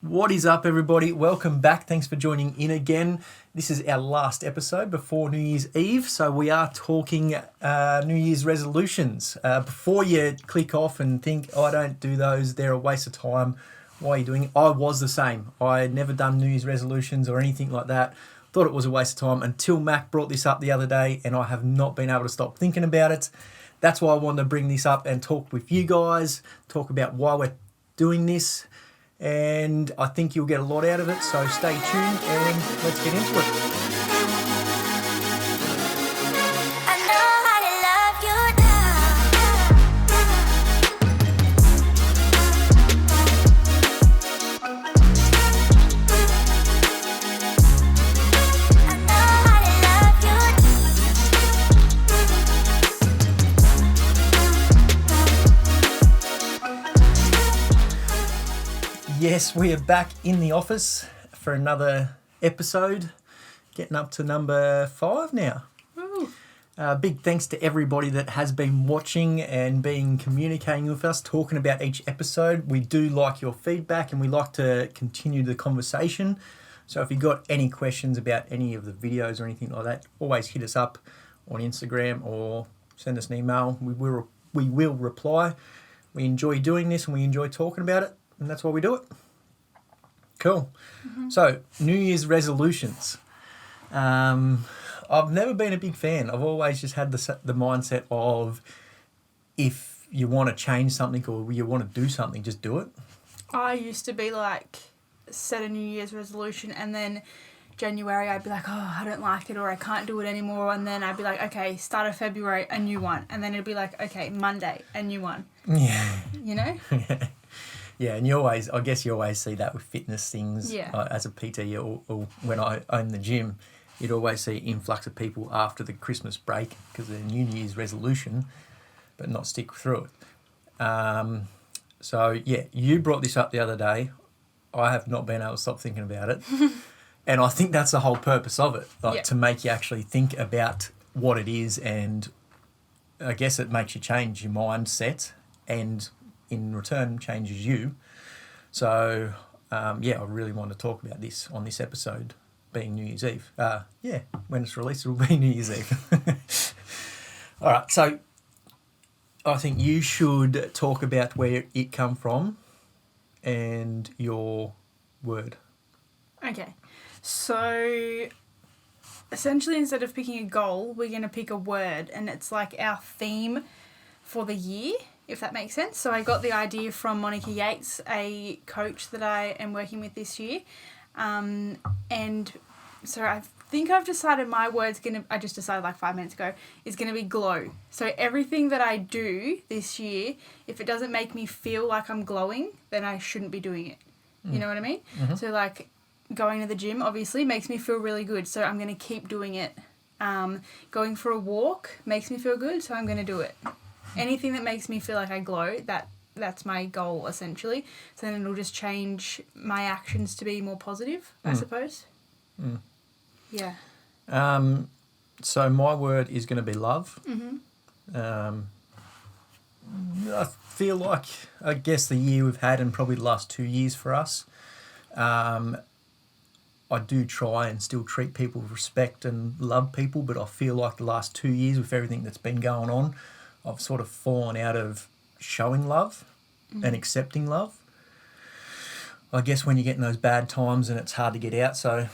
What is up, everybody? Welcome back. Thanks for joining in again. This is our last episode before New Year's Eve, so we are talking New Year's resolutions. Before you click off and think, I don't do those, they're a waste of time, why are you doing it? I was the same. I had never done New Year's resolutions or anything like that. Thought it was a waste of time until Mac brought this up the other day, and I have not been able to stop thinking about it. That's why I wanted to bring this up and talk with you guys, talk about why we're doing this. And I think you'll get a lot out of it, so stay tuned and let's get into it. Yes, we are back in the office for another episode, getting up to number 5 now. Big thanks to everybody that has been watching and been communicating with us, talking about each episode. We do like your feedback and we like to continue the conversation. So if you've got any questions about any of the videos or anything like that, always hit us up on Instagram or send us an email. We will reply. We enjoy doing this and we enjoy talking about it. And that's why we do it. Cool. Mm-hmm. So, New Year's resolutions. I've never been a big fan. I've always just had the mindset of if you want to change something or you want to do something, just do it. I used to be like, set a New Year's resolution and then January I'd be like, oh, I don't like it or I can't do it anymore. And then I'd be like, okay, start of February, a new one. And then it'd be like, okay, Monday, a new one. Yeah. You know? Yeah, and I guess you always see that with fitness things. Yeah. As a PT or when I own the gym, you'd always see influx of people after the Christmas break because of their New Year's resolution, but not stick through it. So, yeah, you brought this up the other day. I have not been able to stop thinking about it. And I think that's the whole purpose of it, to make you actually think about what it is, and I guess it makes you change your mindset and in return changes you. So, I really want to talk about this on this episode, being New Year's Eve. When it's released, it'll be New Year's Eve. All right, so I think you should talk about where it come from and your word. Okay, so essentially instead of picking a goal, we're going to pick a word, and it's like our theme for the year, if that makes sense. So I got the idea from Monica Yates, a coach that I am working with this year. And so I think I've decided my word's I just decided like 5 minutes ago, is going to be glow. So everything that I do this year, if it doesn't make me feel like I'm glowing, then I shouldn't be doing it. You know what I mean? Mm-hmm. So like going to the gym obviously makes me feel really good. So I'm going to keep doing it. Going for a walk makes me feel good. So I'm going to do it. Anything that makes me feel like I glow, that's my goal, essentially. So then it'll just change my actions to be more positive, I suppose. Mm. Yeah. So my word is going to be love. Mm-hmm. I feel like, I guess the year we've had and probably the last 2 years for us, I do try and still treat people with respect and love people, but I feel like the last 2 years with everything that's been going on, I've sort of fallen out of showing love and accepting love. I guess when you get in those bad times and it's hard to get out. So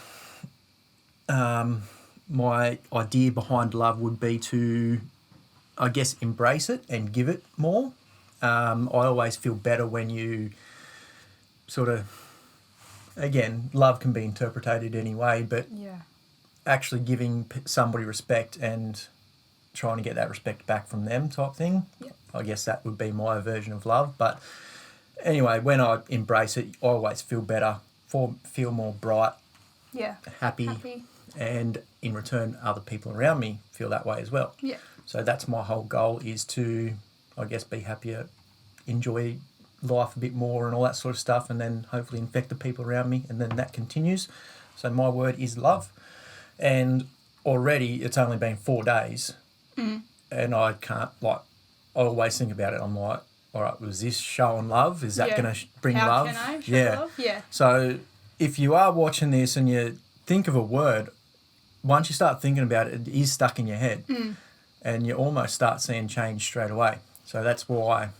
my idea behind love would be to, I guess, embrace it and give it more. I always feel better when you sort of, again, love can be interpreted any way, but actually giving somebody respect and trying to get that respect back from them type thing. Yep. I guess that would be my version of love. But anyway, when I embrace it, I always feel better, feel more bright, happy, and in return, other people around me feel that way as well. Yeah. So that's my whole goal, is to, I guess, be happier, enjoy life a bit more and all that sort of stuff, and then hopefully infect the people around me, and then that continues. So my word is love. And already it's only been 4 days. And I can't, I always think about it. I'm like, all right, was this showing love? Is that going to bring love? How can I show love? Yeah. So if you are watching this and you think of a word, once you start thinking about it, it is stuck in your head. And you almost start seeing change straight away. So that's why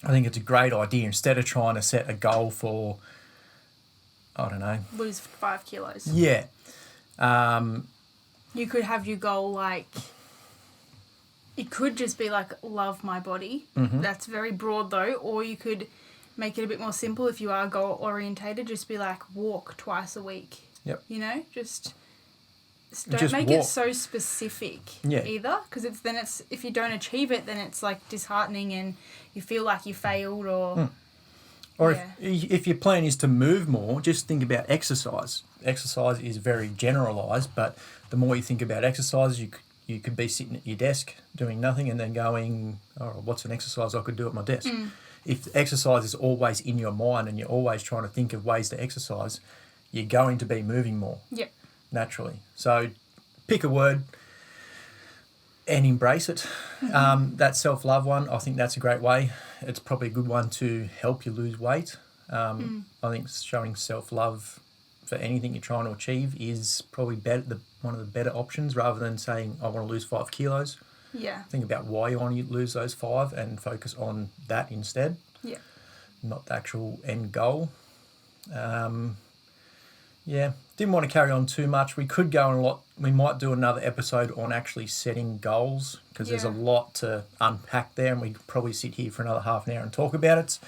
I think it's a great idea. Instead of trying to set a goal for, I don't know, lose 5 kilos. Yeah. You could have your goal like, it could just be like love my body. That's very broad though. Or you could make it a bit more simple if you are goal orientated. Just be like walk twice a week. Yep. You know, don't make it so specific either, because if you don't achieve it, then it's like disheartening and you feel like you failed or if your plan is to move more, just think about exercise. Exercise is very generalised, but the more you think about exercise, you could be sitting at your desk doing nothing and then going, oh, what's an exercise I could do at my desk? If exercise is always in your mind and you're always trying to think of ways to exercise, you're going to be moving more. Yep. Naturally. So pick a word and embrace it. That self-love one, I think that's a great way. It's probably a good one to help you lose weight. I think showing self-love for anything you're trying to achieve is probably one of the better options, rather than saying, I want to lose 5 kilos. Yeah. Think about why you want to lose those 5 and focus on that instead. Yeah. Not the actual end goal. Didn't want to carry on too much. We could go on a lot. We might do another episode on actually setting goals, because there's a lot to unpack there, and we could probably sit here for another half an hour and talk about it.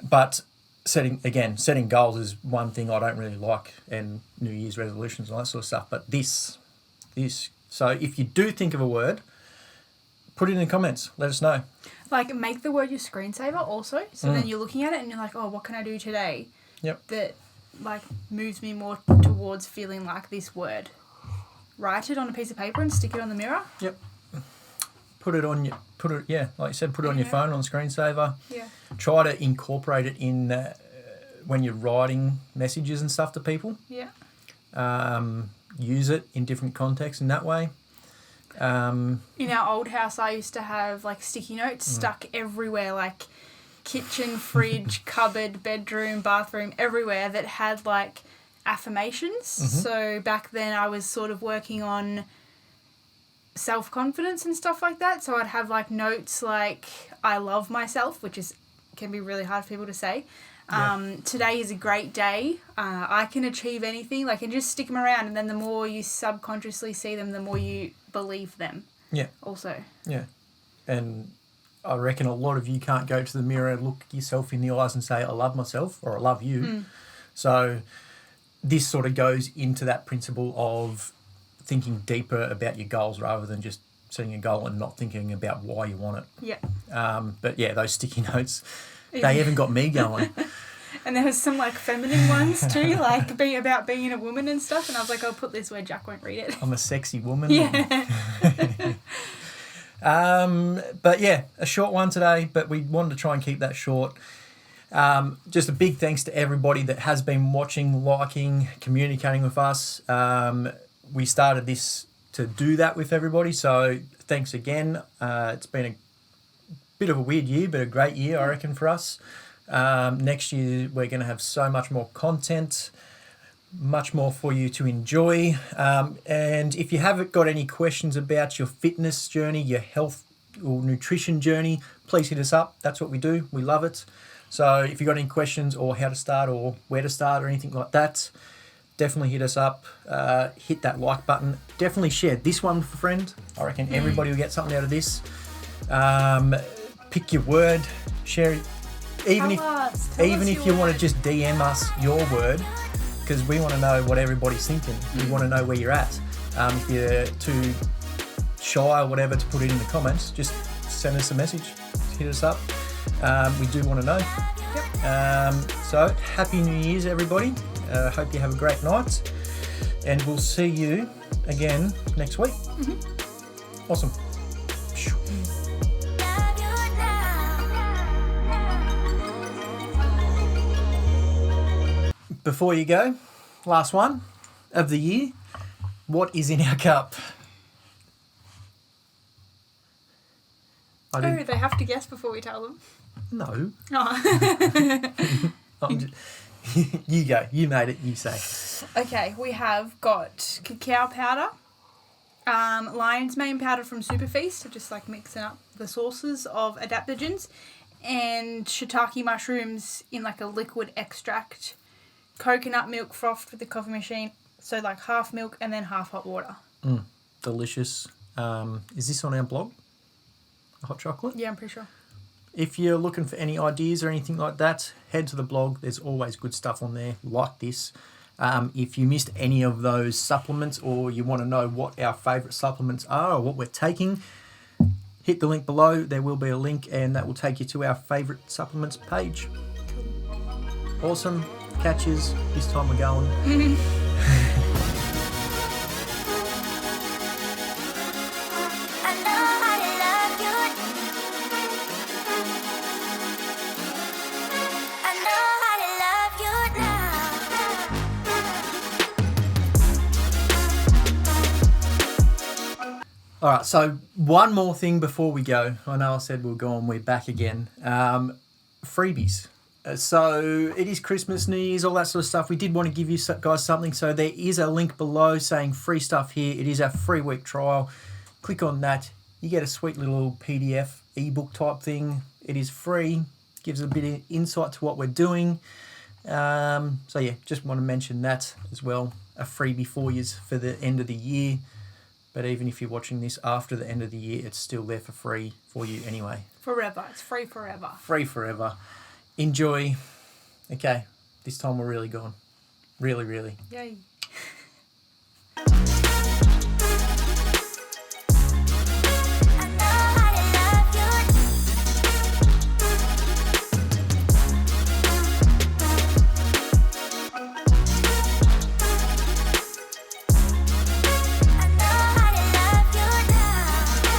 But setting goals is one thing I don't really like, and New Year's resolutions and all that sort of stuff. But this. So if you do think of a word, put it in the comments. Let us know. Like, make the word your screensaver also. So then you're looking at it and you're like, oh, what can I do today? Yep. That like moves me more towards feeling like this word. Write it on a piece of paper and stick it on the mirror. Yep. Put it on like you said, put it on your phone, on the screensaver. Yeah. Try to incorporate it in when you're writing messages and stuff to people. Yeah. Use it in different contexts in that way. In our old house, I used to have like sticky notes stuck everywhere, like kitchen, fridge, cupboard, bedroom, bathroom, everywhere, that had like affirmations. So back then I was sort of working on self-confidence and stuff like that. So I'd have like notes like, I love myself, which can be really hard for people to say. Today is a great day. I can achieve anything. Like, and just stick them around, and then the more you subconsciously see them, the more you believe them. Yeah. Also. Yeah. And I reckon a lot of you can't go to the mirror and look yourself in the eyes and say, I love myself, or I love you. So this sort of goes into that principle of thinking deeper about your goals, rather than just setting a goal and not thinking about why you want it. Yeah. But yeah, those sticky notes, they even got me going. And there was some like feminine ones too, like about being a woman and stuff. And I was like, I'll put this where Jack won't read it. I'm a sexy woman. Yeah. But yeah, a short one today, but we wanted to try and keep that short. Just a big thanks to everybody that has been watching, liking, communicating with us. We started this to do that with everybody, so thanks again. It's been a bit of a weird year, but a great year, I reckon, for us. Next year, we're going to have so much more content, much more for you to enjoy. And if you haven't got any questions about your fitness journey, your health or nutrition journey, please hit us up. That's what we do. We love it. So if you've got any questions, or how to start, or where to start, or anything like that, definitely hit us up. Hit that like button. Definitely share this one with a friend. I reckon everybody will get something out of this. Pick your word, share it. Even if you want to just DM us your word, because we want to know what everybody's thinking. We want to know where you're at. If you're too shy or whatever to put it in the comments, just send us a message. Hit us up. We do want to know. Yep. So happy New Year's, everybody. Hope you have a great night, and we'll see you again next week. Awesome. Before you go, last one of the year. What is in our cup? They have to guess before we tell them. No. Oh. You go. You made it. You say. Okay, we have got cacao powder, lion's mane powder from Superfeast, so just like mixing up the sources of adaptogens, and shiitake mushrooms in like a liquid extract, coconut milk frothed with the coffee machine, so like half milk and then half hot water. Delicious. Is this on our blog? Hot chocolate? Yeah, I'm pretty sure. If you're looking for any ideas or anything like that, head to the blog. There's always good stuff on there like this. If you missed any of those supplements or you want to know what our favourite supplements are or what we're taking, hit the link below. There will be a link and that will take you to our favourite supplements page. Awesome. Catches. This time we're going. All right, so one more thing before we go. I know I said we'll go and we're back again. Freebies. So it is Christmas, New Year's, all that sort of stuff. We did want to give you guys something. So there is a link below saying free stuff here. It is our free week trial. Click on that. You get a sweet little PDF ebook type thing. It is free. Gives a bit of insight to what we're doing. So yeah, just want to mention that as well. A freebie for you for the end of the year. But even if you're watching this after the end of the year, it's still there for free for you anyway. Forever. It's free forever. Free forever. Enjoy. Okay, this time we're really gone. Really, really. Yay.